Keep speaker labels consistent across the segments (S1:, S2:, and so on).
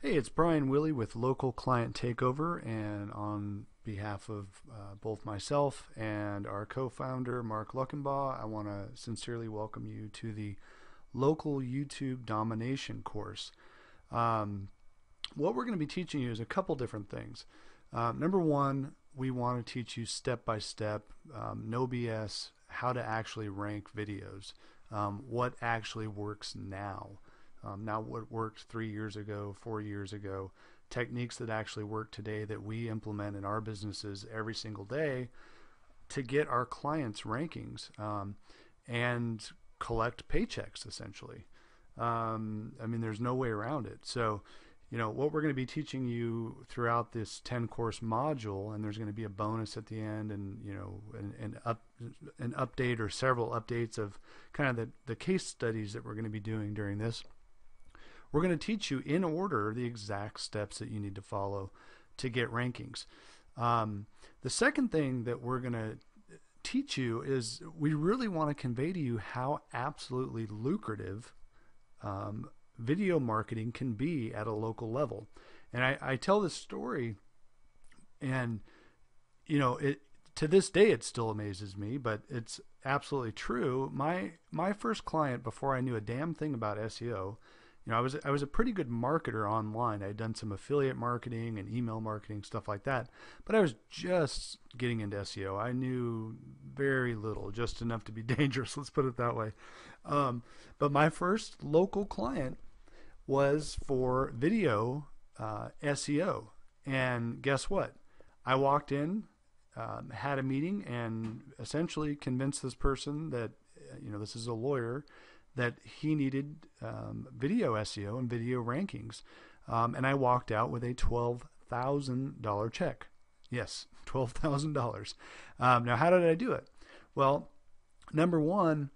S1: Hey, it's Brian Willey with Local Client Takeover, and on behalf of both myself and our co-founder Mark Luckenbaugh, I want to sincerely welcome you to the Local YouTube Domination course. Um, what we're going to be teaching you is a couple different things. Number one, we want to teach you step by step, no BS, how to actually rank videos, what actually works now. Not what worked 3 years ago, 4 years ago, techniques that actually work today that we implement in our businesses every single day to get our clients rankings and collect paychecks essentially. I mean, there's no way around it. So, what we're going to be teaching you throughout this 10 course module, and there's going to be a bonus at the end, and an update or several updates of kind of the case studies that we're going to be doing during this. We're going to teach you in order the exact steps that you need to follow to get rankings. The second thing that we're going to teach you is we really want to convey to you how absolutely lucrative video marketing can be at a local level. And I tell this story, and it to this day it still amazes me, but it's absolutely true. My first client, before I knew a damn thing about SEO, I was a pretty good marketer online. I had done some affiliate marketing and email marketing, stuff like that. But I was just getting into SEO. I knew very little, just enough to be dangerous. Let's put it that way. But my first local client was for video SEO. And guess what? I walked in, had a meeting, and essentially convinced this person that, this is a lawyer, that he needed video SEO and video rankings. And I walked out with a $12,000 check. Yes, $12,000. Now, how did I do it? Well, number one,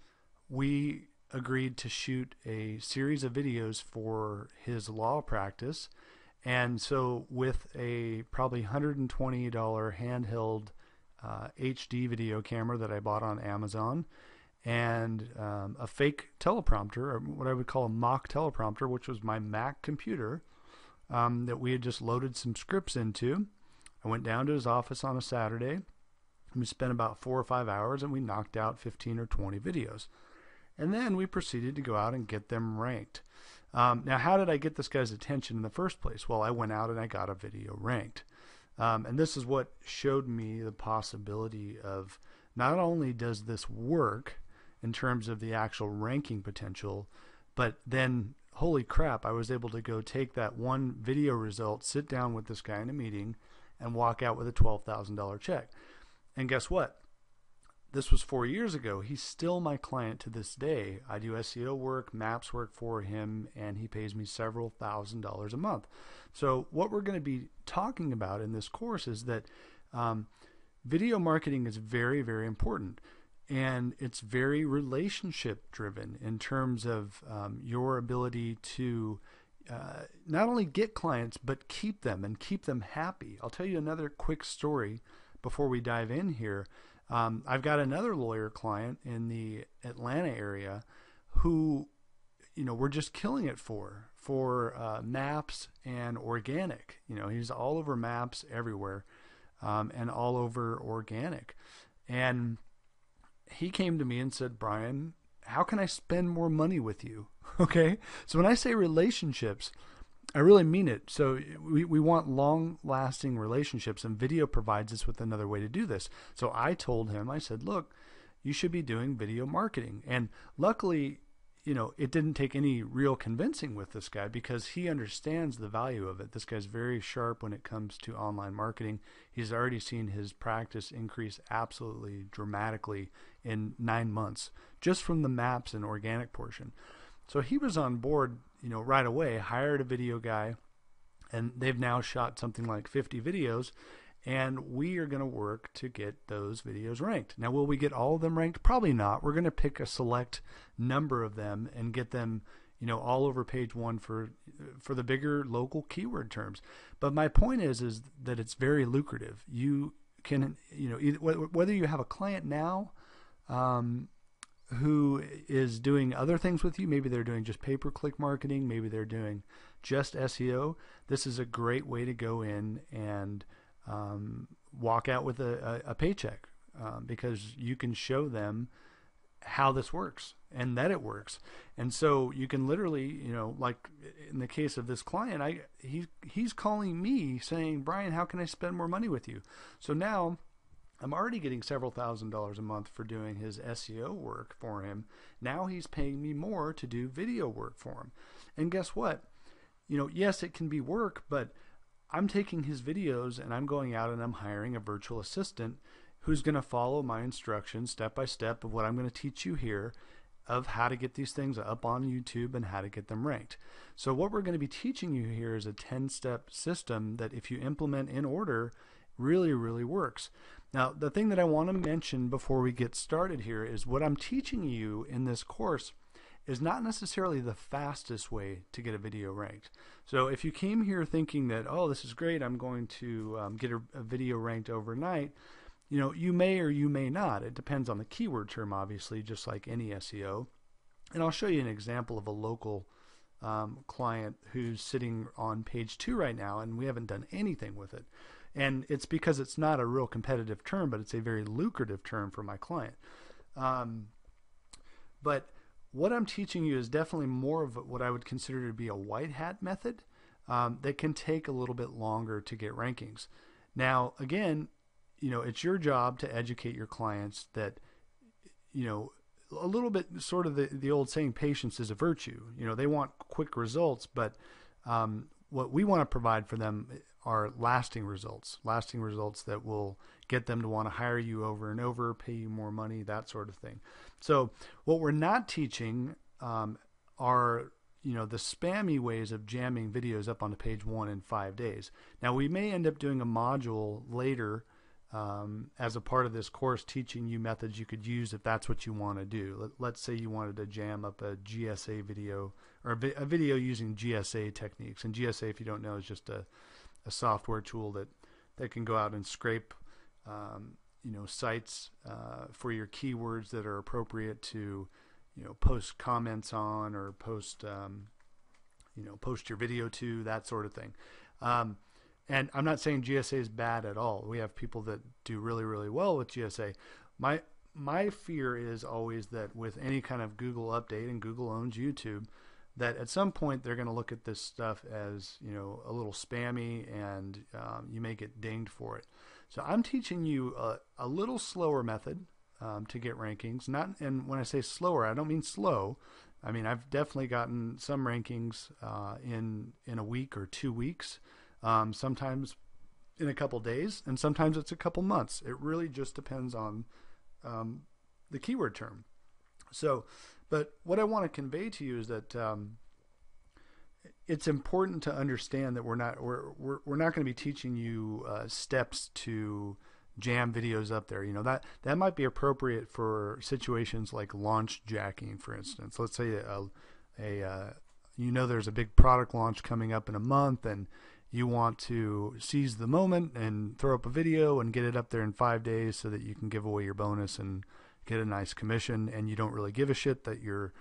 S1: we agreed to shoot a series of videos for his law practice. And so with a probably $120 handheld HD video camera that I bought on Amazon, and a fake teleprompter, or what I would call a mock teleprompter, which was my Mac computer that we had just loaded some scripts into. I went down to his office on a Saturday, and we spent about 4 or 5 hours, and we knocked out 15 or 20 videos. And then we proceeded to go out and get them ranked. Now, how did I get this guy's attention in the first place? Well, I went out and I got a video ranked. And this is what showed me the possibility of not only does this work in terms of the actual ranking potential, but then, holy crap, I was able to go take that one video result, sit down with this guy in a meeting, and walk out with a $12,000 check. And guess what? This was 4 years ago. He's still my client to this day. I do SEO work, maps work for him, and he pays me several $1,000s a month. So what we're going to be talking about in this course is that video marketing is very, very important. And it's very relationship driven in terms of your ability to not only get clients, but keep them and keep them happy. I'll tell you another quick story before we dive in here. I've got another lawyer client in the Atlanta area who, we're just killing it for maps and organic. He's all over maps everywhere and all over organic. And he came to me and said, Brian, how can I spend more money with you? Okay. So when I say relationships, I really mean it. So we want long lasting relationships, and video provides us with another way to do this. So I told him, I said, look, you should be doing video marketing. And luckily, it didn't take any real convincing with this guy because he understands the value of it. This guy's very sharp when it comes to online marketing. He's already seen his practice increase absolutely dramatically in 9 months just from the maps and organic portion. So he was on board, right away, hired a video guy, and they've now shot something like 50 videos. And we are going to work to get those videos ranked. Now, will we get all of them ranked? Probably not. We're going to pick a select number of them and get them, all over page one for the bigger local keyword terms. But my point is that it's very lucrative. You can, whether you have a client now who is doing other things with you, maybe they're doing just pay-per-click marketing, maybe they're doing just SEO, this is a great way to go in and walk out with a paycheck, because you can show them how this works and that it works. And so you can literally, like in the case of this client, he's calling me saying, Brian, how can I spend more money with you? So now I'm already getting several $1,000s a month for doing his SEO work for him. Now he's paying me more to do video work for him. And guess what? Yes, it can be work, but I'm taking his videos and I'm going out and I'm hiring a virtual assistant who's going to follow my instructions step by step of what I'm going to teach you here, of how to get these things up on YouTube and how to get them ranked. So what we're going to be teaching you here is a 10-step system that, if you implement in order, really, really works. Now, the thing that I want to mention before we get started here is what I'm teaching you in this course is not necessarily the fastest way to get a video ranked. So if you came here thinking that, oh, this is great, I'm going to get a video ranked overnight, you may or you may not. It depends on the keyword term, obviously, just like any SEO. And I'll show you an example of a local client who's sitting on page 2 right now, and we haven't done anything with it. And it's because it's not a real competitive term, but it's a very lucrative term for my client. But what I'm teaching you is definitely more of what I would consider to be a white hat method that can take a little bit longer to get rankings. Now, again, it's your job to educate your clients that, a little bit sort of the old saying, patience is a virtue. They want quick results, but what we want to provide for them are lasting results that will get them to want to hire you over and over, pay you more money, that sort of thing. So what we're not teaching are the spammy ways of jamming videos up onto page 1 in 5 days. Now, we may end up doing a module later as a part of this course, teaching you methods you could use if that's what you want to do. Let's say you wanted to jam up a GSA video, or a video using GSA techniques. And GSA, if you don't know, is just a software tool that can go out and scrape sites for your keywords that are appropriate to post comments on, or post your video to, that sort of thing. And I'm not saying GSA is bad at all. We have people that do really, really well with GSA. My fear is always that with any kind of Google update, and Google owns YouTube, that at some point they're going to look at this stuff as a little spammy, and you may get dinged for it. So I'm teaching you a little slower method to get rankings. And when I say slower, I don't mean slow. I mean, I've definitely gotten some rankings in a week or 2 weeks. Sometimes in a couple days, and sometimes it's a couple months. It really just depends on the keyword term. So, but what I want to convey to you is that it's important to understand that we're not going to be teaching you steps to jam videos up there. That might be appropriate for situations like launch jacking, for instance. Let's say there's a big product launch coming up in a month, and you want to seize the moment and throw up a video and get it up there in 5 days so that you can give away your bonus and get a nice commission, and you don't really give a shit that your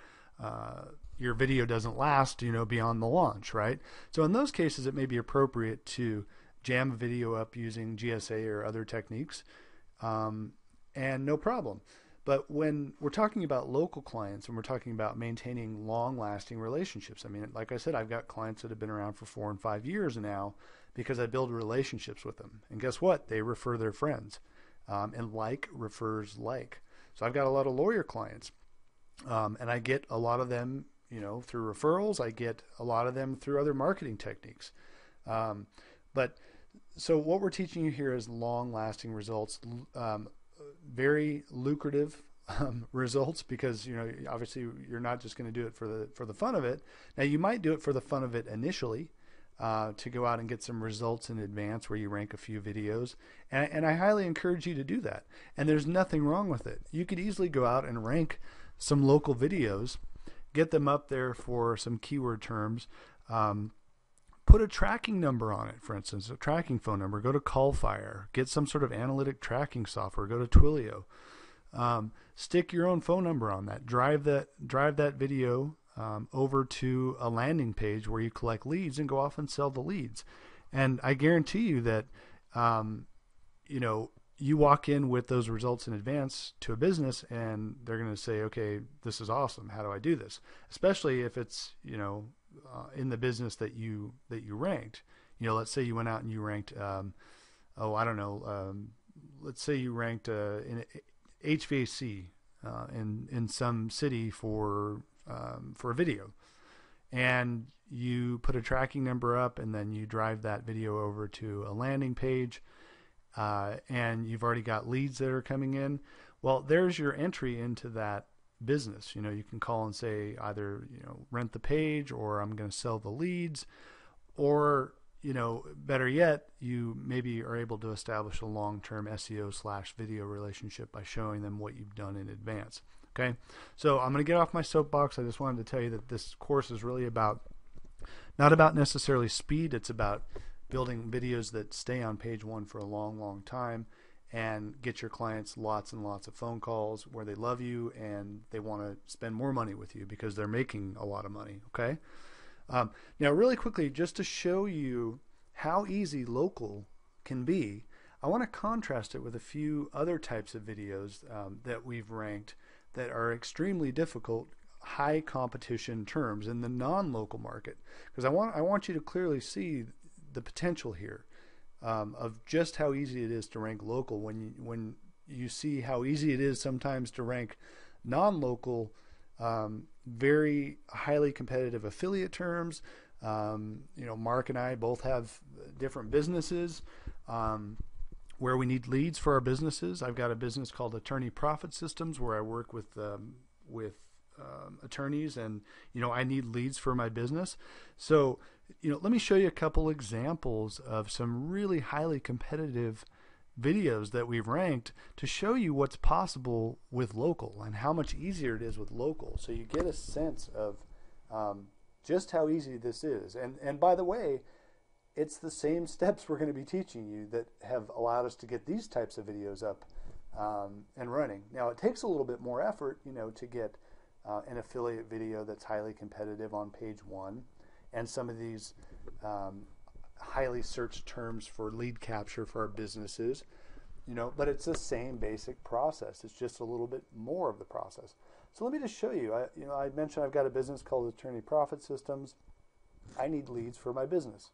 S1: video doesn't last, beyond the launch, right? So in those cases, it may be appropriate to jam a video up using GSA or other techniques, and no problem. But when we're talking about local clients and we're talking about maintaining long-lasting relationships, I mean, like I said, I've got clients that have been around for 4 and 5 years now because I build relationships with them. And guess what? They refer their friends, and like refers like. So I've got a lot of lawyer clients, and I get a lot of them, through referrals. I get a lot of them through other marketing techniques. But so what we're teaching you here is long-lasting results, very lucrative results, because obviously you're not just going to do it for the fun of it. Now, you might do it for the fun of it initially, to go out and get some results in advance where you rank a few videos, and I highly encourage you to do that. And there's nothing wrong with it. You could easily go out and rank some local videos, get them up there for some keyword terms, put a tracking number on it, for instance, a tracking phone number. Go to Callfire, get some sort of analytic tracking software, go to Twilio, stick your own phone number on that, drive that video over to a landing page where you collect leads and go off and sell the leads. And I guarantee you that, you know, you walk in with those results in advance to a business and they're going to say, okay, this is awesome. How do I do this? Especially if it's, you know, in the business that you ranked. You know, let's say you went out and you ranked, let's say you ranked in HVAC in some city for a video, and you put a tracking number up, and then you drive that video over to a landing page, and you've already got leads that are coming in. Well, there's your entry into that business. You know, you can call and say either, you know, rent the page, or I'm going to sell the leads, or, you know, better yet, you maybe are able to establish a long-term SEO/video relationship by showing them what you've done in advance. Okay, so I'm going to get off my soapbox. I just wanted to tell you that this course is really not about necessarily speed. It's about building videos that stay on page one for a long, long time and get your clients lots and lots of phone calls where they love you and they want to spend more money with you because they're making a lot of money. Okay. Now, really quickly, just to show you how easy local can be, I want to contrast it with a few other types of videos that we've ranked that are extremely difficult, high competition terms in the non-local market, because I want you to clearly see the potential here of just how easy it is to rank local when you see how easy it is sometimes to rank non-local. Very highly competitive affiliate terms. You know, Mark and I both have different businesses where we need leads for our businesses. I've got a business called Attorney Profit Systems where I work with attorneys, and, you know, I need leads for my business. So, you know, let me show you a couple examples of some really highly competitive videos that we've ranked to show you what's possible with local and how much easier it is with local, so you get a sense of just how easy this is. And by the way, it's the same steps we're going to be teaching you that have allowed us to get these types of videos up and running. Now, it takes a little bit more effort, you know, to get an affiliate video that's highly competitive on page one, and some of these highly searched terms for lead capture for our businesses, you know, but it's the same basic process. It's just a little bit more of the process. So let me just show you. I mentioned I've got a business called Attorney Profit Systems. I need leads for my business.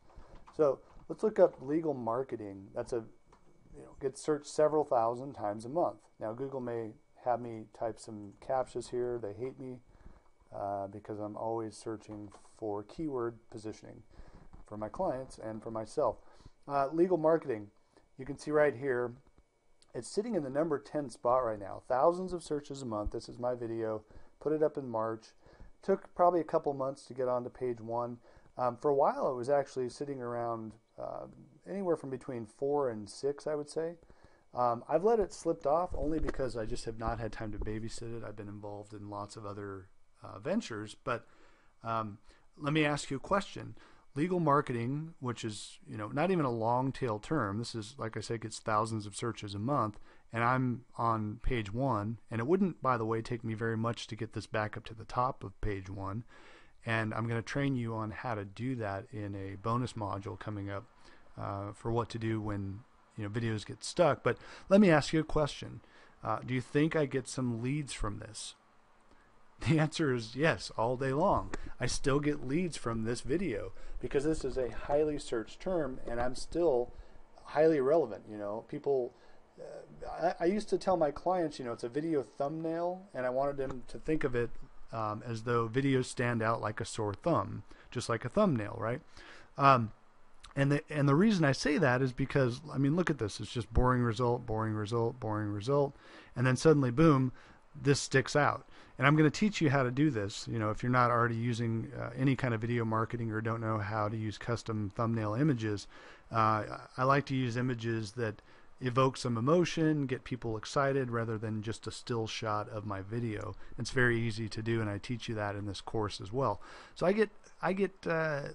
S1: So let's look up legal marketing. That's gets searched several thousand times a month. Now, Google may have me type some captchas here. They hate me because I'm always searching for keyword positioning for my clients and for myself. Legal marketing, you can see right here, it's sitting in the number 10 spot right now. Thousands of searches a month. This is my video. Put it up in March. Took probably a couple months to get onto page one. For a while, it was actually sitting around anywhere from between 4 and 6, I would say. I've let it slip off only because I just have not had time to babysit it. I've been involved in lots of other ventures. But let me ask you a question. Legal marketing, which is, you know, not even a long tail term. This is, like I said, gets thousands of searches a month, and I'm on page one. And it wouldn't, by the way, take me very much to get this back up to the top of page one. And I'm going to train you on how to do that in a bonus module coming up for what to do when, you know, videos get stuck. But let me ask you a question. Do you think I get some leads from this? The answer is yes, all day long. I still get leads from this video because this is a highly searched term, and I'm still highly relevant. You know, people. I used to tell my clients, you know, it's a video thumbnail, and I wanted them to think of it as though videos stand out like a sore thumb, just like a thumbnail, right? And the reason I say that is because, I mean, look at this. It's just boring result, boring result, boring result, and then suddenly, boom, this sticks out. And I'm going to teach you how to do this. You know, if you're not already using any kind of video marketing or don't know how to use custom thumbnail images, I like to use images that evoke some emotion, get people excited rather than just a still shot of my video. It's very easy to do, and I teach you that in this course as well. So I get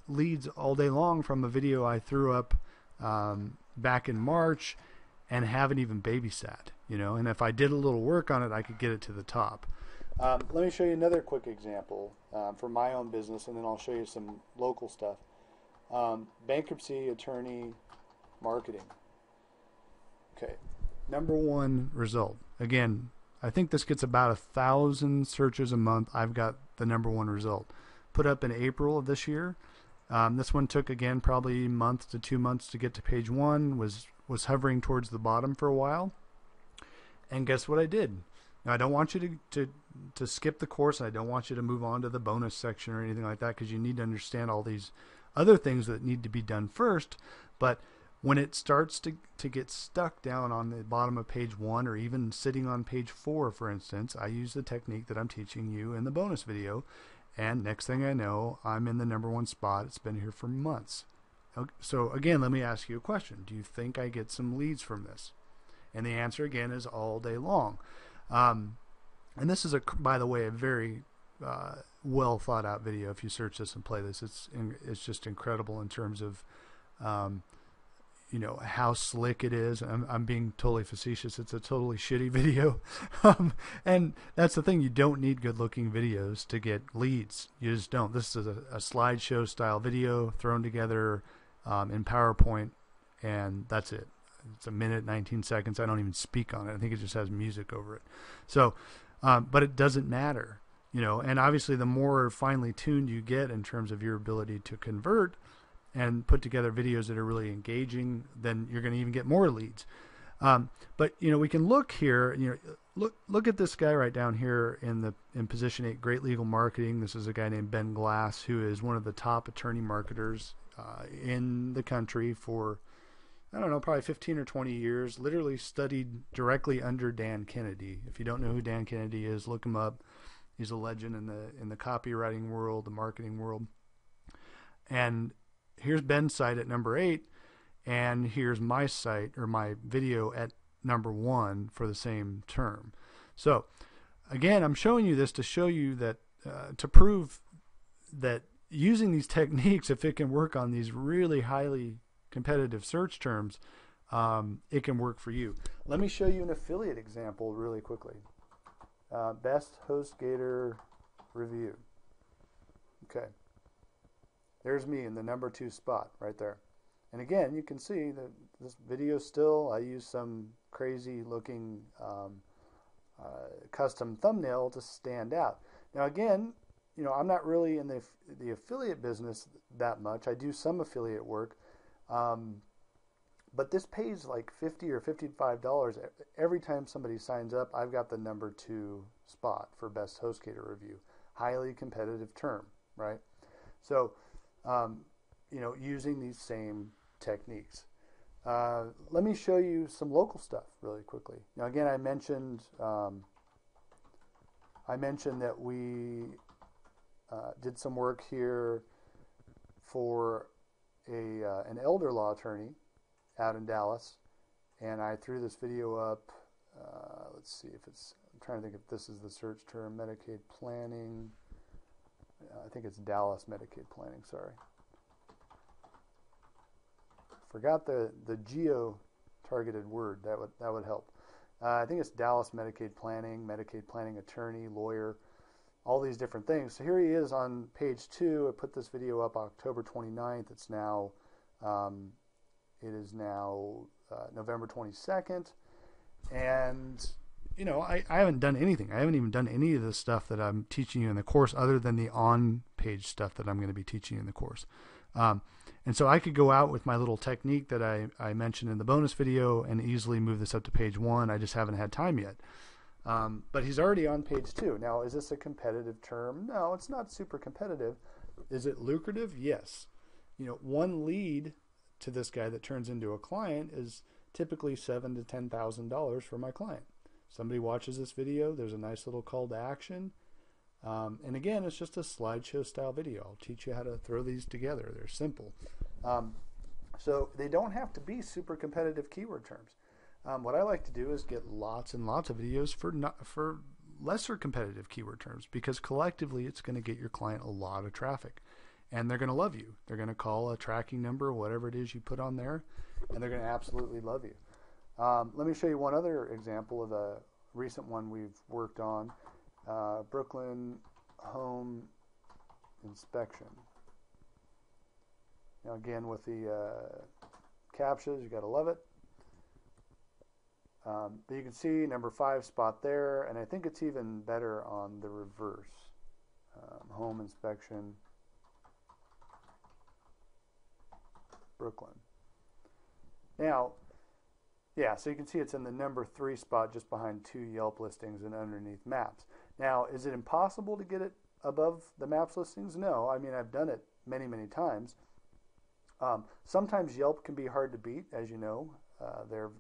S1: leads all day long from a video I threw up back in March and haven't even babysat, you know. And if I did a little work on it, I could get it to the top. Let me show you another quick example for my own business, and then I'll show you some local stuff. Bankruptcy attorney marketing. Okay, number one result. Again, I think this gets about 1,000 searches a month. I've got the number one result. Put up in April of this year. This one took, again, probably a month to 2 months to get to page one. Was hovering towards the bottom for a while. And guess what I did? Now, I don't want you to skip the course. I don't want you to move on to the bonus section or anything like that, because you need to understand all these other things that need to be done first. But when it starts to get stuck down on the bottom of page one, or even sitting on page four, for instance, I use the technique that I'm teaching you in the bonus video. And next thing I know, I'm in the number one spot. It's been here for months. So again, let me ask you a question. Do you think I get some leads from this? And the answer, again, is all day long. And this is, by the way, a very well thought out video. If you search this and play this, it's just incredible in terms of how slick it is. I'm being totally facetious. It's a totally shitty video. And that's the thing. You don't need good looking videos to get leads. You just don't. This is a slideshow style video thrown together in PowerPoint, and that's it. It's a minute, 19 seconds. I don't even speak on it. I think it just has music over it. So, but it doesn't matter, and obviously the more finely tuned you get in terms of your ability to convert and put together videos that are really engaging, then you're going to even get more leads. But we can look here. Look at this guy right down here in position 8, Great Legal Marketing. This is a guy named Ben Glass, who is one of the top attorney marketers in the country for, I don't know, probably 15 or 20 years. Literally studied directly under Dan Kennedy. If you don't know who Dan Kennedy is, look him up. He's a legend in the copywriting world, the marketing world. And here's Ben's site at number 8, and here's my site, or my video, at number 1 for the same term. So again, I'm showing you this to show you that to prove that using these techniques, if it can work on these really highly competitive search terms, it can work for you. Let me show you an affiliate example really quickly. Best HostGator review. Okay. There's me in the number 2 spot right there. And again, you can see that this video still, I use some crazy looking custom thumbnail to stand out. Now again, I'm not really in the affiliate business that much. I do some affiliate work. But this pays like $50 or $55 every time somebody signs up. I've got the number 2 spot for Best HostGator review. Highly competitive term, right? So, using these same techniques. Let me show you some local stuff really quickly. Now, again, I mentioned that we did some work here for an elder law attorney out in Dallas, and I threw this video up. Let's see if I'm trying to think if this is the search term, Medicaid planning. I think it's Dallas Medicaid planning, sorry. Forgot the geo-targeted word. That would help. I think it's Dallas Medicaid planning attorney, lawyer, all these different things. So here he is on page 2. I put this video up October 29th. It's now, November 22nd. And, I haven't done anything. I haven't even done any of the stuff that I'm teaching you in the course, other than the on-page stuff that I'm going to be teaching you in the course. And so I could go out with my little technique that I mentioned in the bonus video and easily move this up to page 1. I just haven't had time yet. But he's already on page 2. Now, is this a competitive term? No, it's not super competitive. Is it lucrative? Yes. One lead to this guy that turns into a client is typically $7,000 to $10,000 for my client. Somebody watches this video. There's a nice little call to action. And again, it's just a slideshow style video. I'll teach you how to throw these together. They're simple. So they don't have to be super competitive keyword terms. What I like to do is get lots and lots of videos for lesser competitive keyword terms, because collectively it's going to get your client a lot of traffic, and they're going to love you. They're going to call a tracking number, whatever it is you put on there, and they're going to absolutely love you. Let me show you one other example of a recent one we've worked on. Brooklyn home inspection. Now again with the captchas, you gotta love it. But you can see number 5 spot there, and I think it's even better on the reverse. Home inspection, Brooklyn. Now, yeah, so you can see it's in the number 3 spot just behind 2 Yelp listings and underneath maps. Now, is it impossible to get it above the maps listings? No, I mean, I've done it many, many times. Sometimes Yelp can be hard to beat, as you know. They're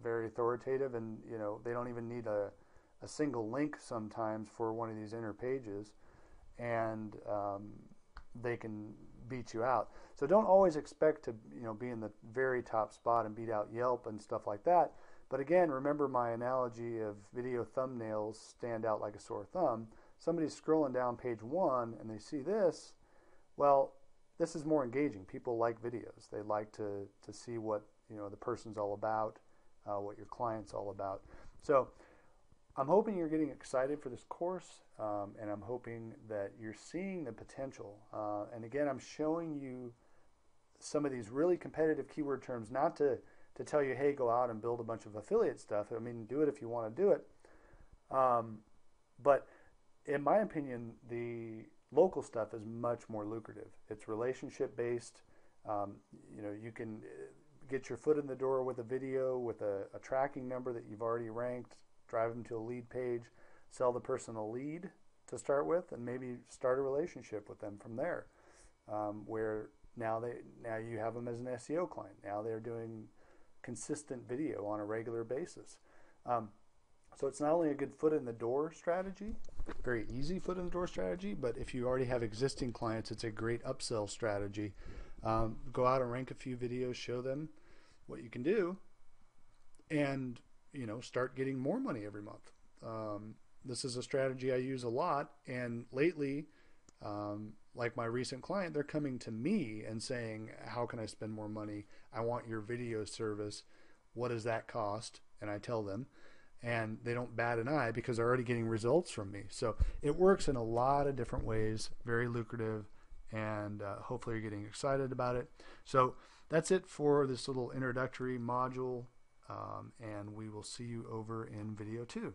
S1: very authoritative, and you know they don't even need a single link sometimes for one of these inner pages, and they can beat you out. So don't always expect to be in the very top spot and beat out Yelp and stuff like that. But again, remember my analogy of video thumbnails stand out like a sore thumb. Somebody's scrolling down page 1 and they see this. Well, this is more engaging. People like videos. They like to see what the person's all about, what your client's all about. So I'm hoping you're getting excited for this course, and I'm hoping that you're seeing the potential. And again, I'm showing you some of these really competitive keyword terms, not to tell you, hey, go out and build a bunch of affiliate stuff. I mean, do it if you want to do it. But in my opinion, the local stuff is much more lucrative. It's relationship based. You can get your foot in the door with a video, with a tracking number that you've already ranked, drive them to a lead page, sell the person a lead to start with, and maybe start a relationship with them from there, where now you have them as an SEO client. Now they're doing consistent video on a regular basis. So it's not only a good foot in the door strategy, very easy foot in the door strategy, but if you already have existing clients, it's a great upsell strategy. Go out and rank a few videos, show them what you can do, and start getting more money every month. This is a strategy I use a lot, and lately, like my recent client, they're coming to me and saying, how can I spend more money? I want your video service. What does that cost? And I tell them, and they don't bat an eye because they're already getting results from me. So it works in a lot of different ways, very lucrative, and hopefully you're getting excited about it. So that's it for this little introductory module, and we will see you over in video 2.